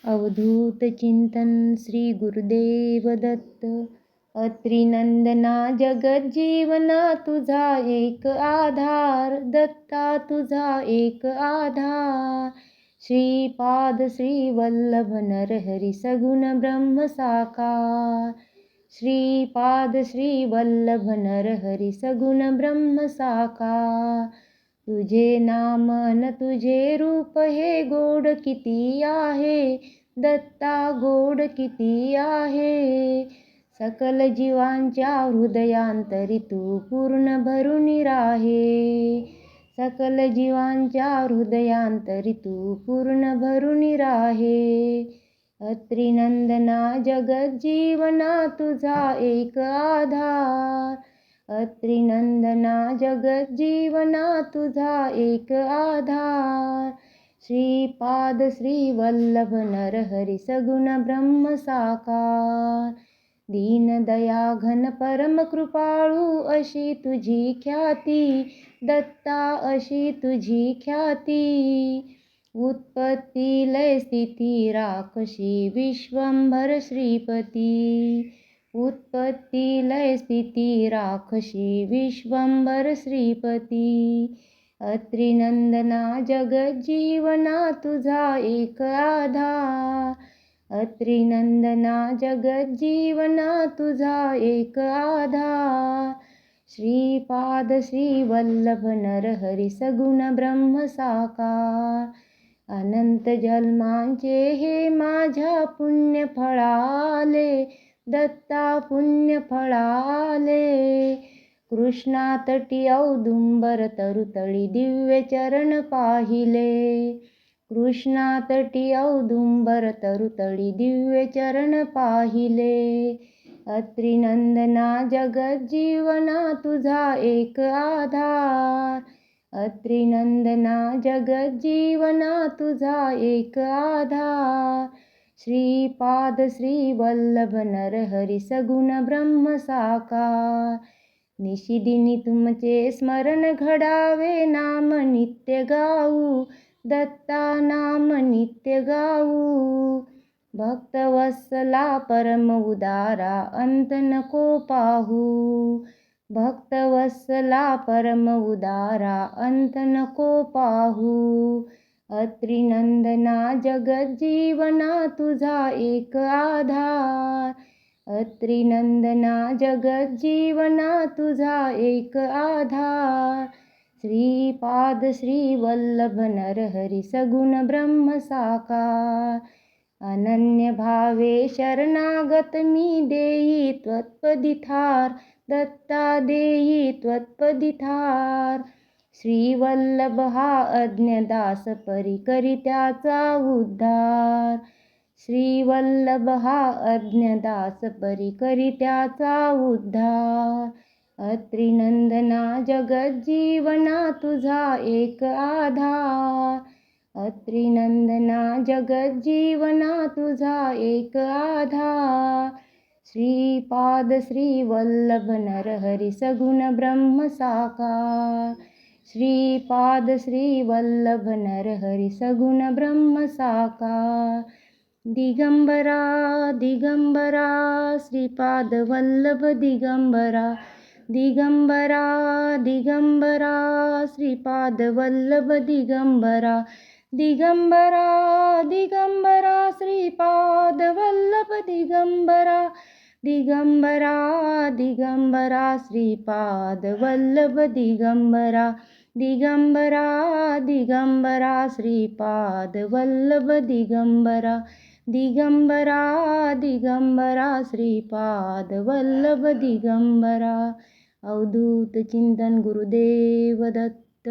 अवधूत चिंतन श्री गुरुदेव दत्त। अत्रिनंदना जगज्जीवना तुझा एक आधार, दत्ता तुझा एक आधार। श्रीपाद श्री वल्लभ नरहरी सगुण ब्रह्म साकार। श्रीपाद श्री वल्लभ नरहरी सगुण ब्रह्म साकार। तुझे नाम न तुझे रूप हे गोड किती आहे, दत्ता गोड किती आहे। सकल जीवांच्या हृदयांतरी तू पूर्ण भरून राहे। सकल जीवांच्या हृदयांतरी तू पूर्ण भरून राहे। अत्रिनंदना जगज्जीवना तुझा एक आधार। अत्रिनंदना जगज्जीवना तुझा एक आधार। श्रीपाद श्री वल्लभ नरहरी सगुण ब्रह्म साकार। दीनदया घन परम कृपाळू अशी तुझी ख्याती, दत्ता अशी तुझी ख्याती। उत्पत्ती लय स्थिती राखशी विश्वंभर श्रीपती। उत्पत्ती लय स्थिती राखशी विश्वंभर श्रीपती। अत्रिनंदना जगज्जीवना तुझा एक आधार। अत्रिनंदना जगज्जीवना तुझा एक आधार। श्रीपाद श्री वल्लभ नरहरी सगुण ब्रह्म साकार। अनंत जन्मांचे हे माझ्या पुण्य फळाले, दत्ता पुण्य फळाले। कृष्णा तटी औदुंबर तरुतळी दिव्य चरण पाहिले। कृष्णा तटी औदुंबर तरुतळी दिव्य चरण पाहिले। अत्रिनंदना जगज्जीवना तुझा एक आधार। अत्रिनंदना जगज्जीवना तुझा एक आधार। श्रीपाद श्री वल्लभ नरहरी सगुण ब्रह्म साकार। निशिदिनी तुमचे स्मरण घडावे, नाम नित्य गाऊ, दत्ता नाम नित्य गाऊ। भक्तवत्सला परम उदारा अंत नको पाहू। भक्तवत्सला परम उदारा अंत नको पाहू। अत्रिनंदना जगज्जीवना तुझा एक आधार। अत्रिनंदना जगज्जीवना तुझा एक आधार। श्रीपाद श्री वल्लभ नरहरी सगुण ब्रह्म साकार। अनन्य भावे शरणागत मी देई त्वत्पदी थार, दत्ता देई त्वत्पदी थार। श्रीवल्लभ हा अज्ञदास परी करी त्याचा उद्धार। श्रीवल्लभ हा अज्ञदास परी करी त्याचा उद्धार। अत्रिनंदना जगज्जीवना तुझा एक आधार। अत्रिनंदना जगज्जीवना तुझा एक आधार। श्रीपाद श्री वल्लभ नरहरी सगुण ब्रह्म साकार। श्रीपाद श्री वल्लभ नरहरी सगुण ब्रह्म साकार। दिगंबरा दिगंबरा श्रीपाद वल्लभ दिगंबरा। दिगंबरा दिगंबरा श्रीपाद वल्लभ दिगंबरा। दिगंबरा दिगंबरा श्रीपाद वल्लभ दिगंबरा। दिगंबरा दिगंबरा श्रीपाद वल्लभ दिगंबरा। दिगंबरा दिगंबरा श्रीपाद वल्लभ दिगंबरा। दिगंबरा दिगंबरा श्रीपाद वल्लभ दिगंबरा। अवधूत चिंतन गुरुदेव दत्त।